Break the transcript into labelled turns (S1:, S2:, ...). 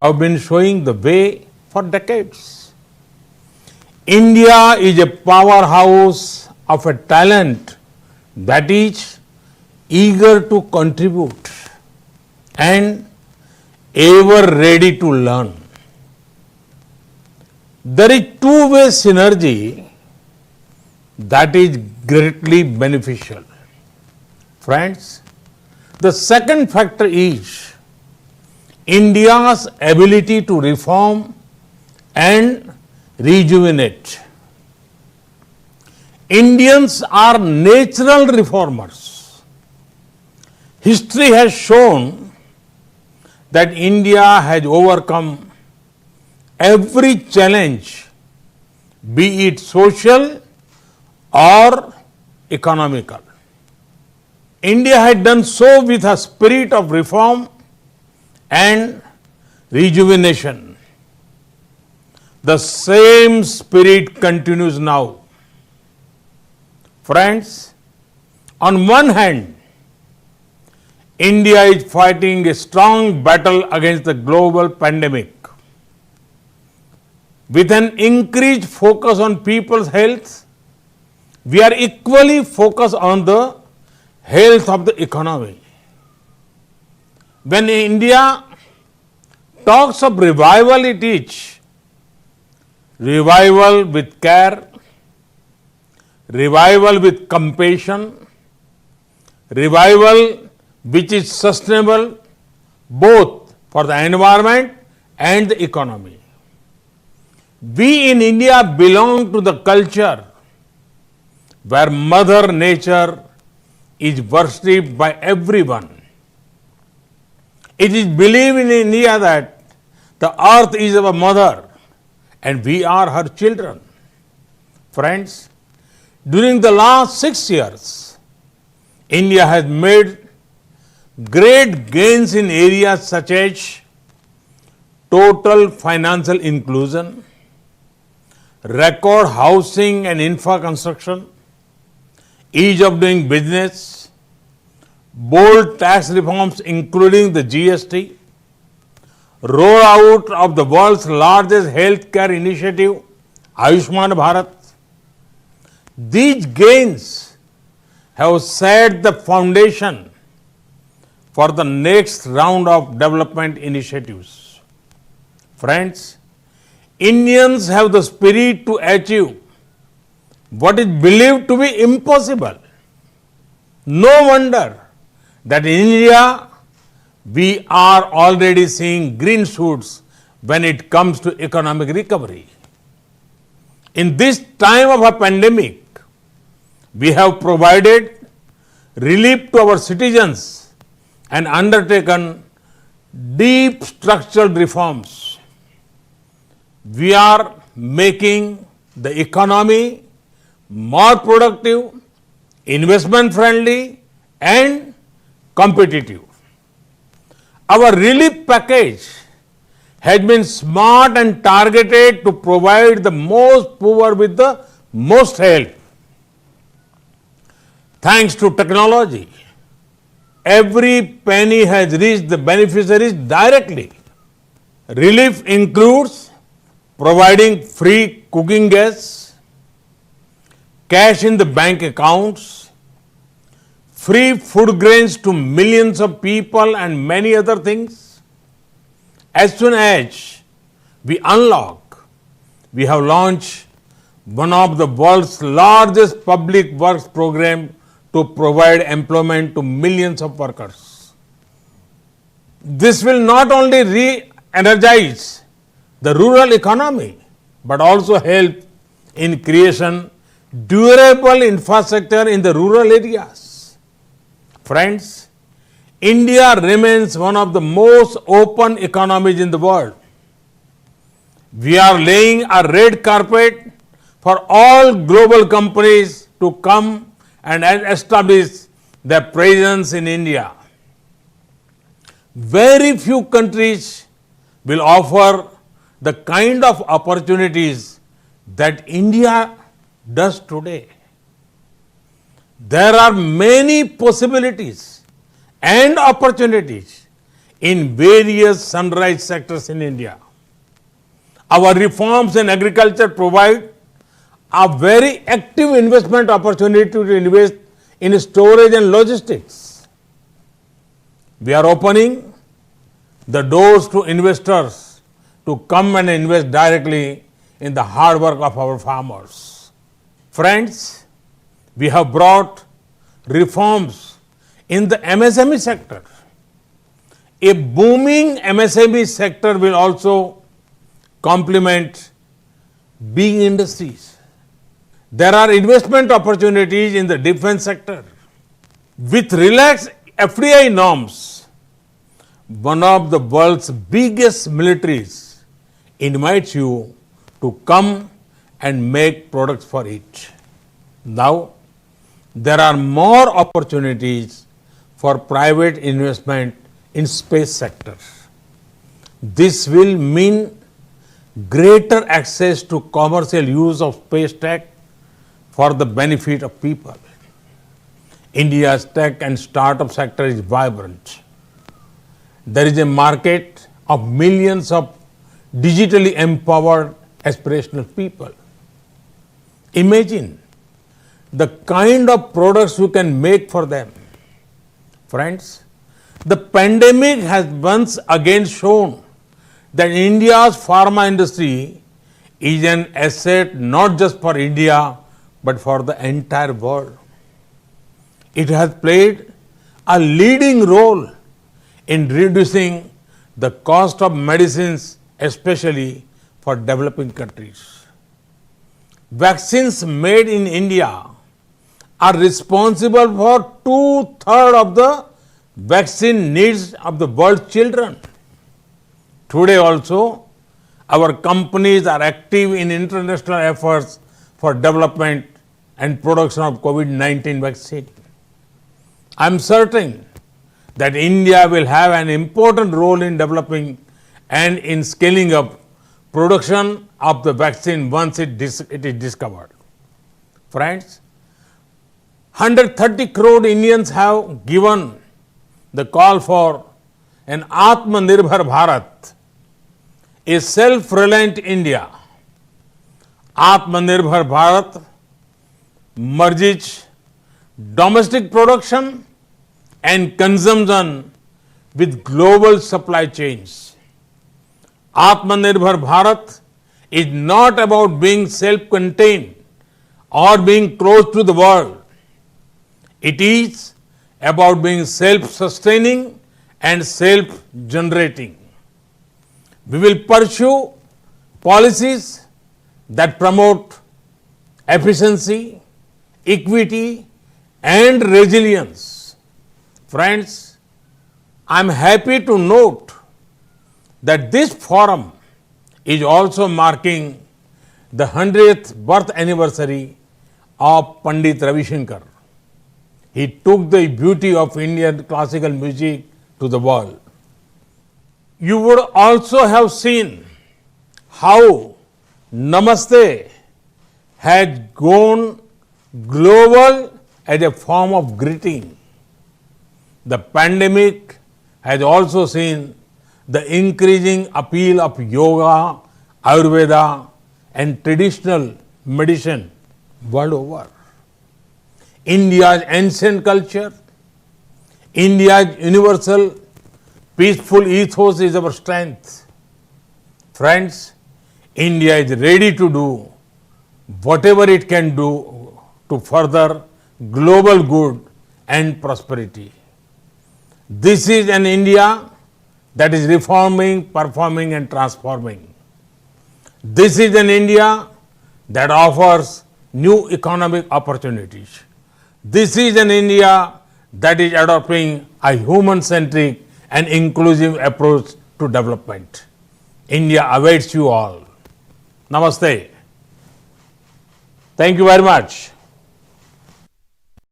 S1: have been showing the way for decades. India is a powerhouse of a talent that is eager to contribute and ever ready to learn. There is two-way synergy that is greatly beneficial. Friends, the second factor is India's ability to reform and rejuvenate. Indians are natural reformers. History has shown that India has overcome every challenge, be it social or economical. India had done so with a spirit of reform and rejuvenation. The same spirit continues now. Friends, on one hand, India is fighting a strong battle against the global pandemic. With an increased focus on people's health, we are equally focused on the health of the economy. When India talks of revival, it is revival with care, revival with compassion, revival which is sustainable both for the environment and the economy. We in India belong to the culture where Mother Nature is worshipped by everyone. It is believed in India that the earth is our mother and we are her children. Friends, during the last 6 years, India has made great gains in areas such as total financial inclusion, record housing and infra construction, ease of doing business, bold tax reforms including the GST, rollout of the world's largest healthcare initiative, Ayushman Bharat. These gains have set the foundation for the next round of development initiatives. Friends, Indians have the spirit to achieve what is believed to be impossible. No wonder that in India we are already seeing green shoots when it comes to economic recovery. In this time of a pandemic, we have provided relief to our citizens and undertaken deep structural reforms. We are making the economy more productive, investment friendly and competitive. Our relief package has been smart and targeted to provide the most poor with the most help. Thanks to technology, every penny has reached the beneficiaries directly. Relief includes providing free cooking gas, cash in the bank accounts, free food grains to millions of people and many other things. As soon as we unlock, we have launched one of the world's largest public works program to provide employment to millions of workers. This will not only re-energize the rural economy, but also help in creation durable infrastructure in the rural areas. Friends, India remains one of the most open economies in the world. We are laying a red carpet for all global companies to come and establish their presence in India. Very few countries will offer the kind of opportunities that India does today. There are many possibilities and opportunities in various sunrise sectors in India. Our reforms in agriculture provide a very active investment opportunity to invest in storage and logistics. We are opening the doors to investors to come and invest directly in the hard work of our farmers. Friends, we have brought reforms in the MSME sector. A booming MSME sector will also complement big industries. There are investment opportunities in the defense sector. With relaxed FDI norms, one of the world's biggest militaries invites you to come and make products for it. Now, there are more opportunities for private investment in space sector. This will mean greater access to commercial use of space tech for the benefit of people. India's tech and startup sector is vibrant. There is a market of millions of digitally empowered aspirational people. Imagine the kind of products you can make for them. Friends, the pandemic has once again shown that India's pharma industry is an asset not just for India but for the entire world. It has played a leading role in reducing the cost of medicines, especially for developing countries. Vaccines made in India are responsible for 2/3 of the vaccine needs of the world's children. Today also, our companies are active in international efforts for development and production of COVID-19 vaccine. I am certain that India will have an important role in developing and in scaling up production of the vaccine once it is discovered. Friends, 130 crore Indians have given the call for an Atmanirbhar Bharat, a self-reliant India. Atmanirbhar Bharat merges domestic production and consumption with global supply chains. Atmanirbhar Bharat is not about being self-contained or being close to the world. It is about being self-sustaining and self-generating. We will pursue policies that promote efficiency, equity, and resilience. Friends, I am happy to note that this forum is also marking the 100th birth anniversary of Pandit Ravi Shankar. He took the beauty of Indian classical music to the world. You would also have seen how Namaste has gone global as a form of greeting. The pandemic has also seen the increasing appeal of yoga, Ayurveda, and traditional medicine world over. India's ancient culture, India's universal peaceful ethos is our strength. Friends, India is ready to do whatever it can do to further global good and prosperity. This is an India that is reforming, performing, and transforming. This is an India that offers new economic opportunities. This is an India that is adopting a human-centric and inclusive approach to development. India awaits you all. Namaste. Thank you very much.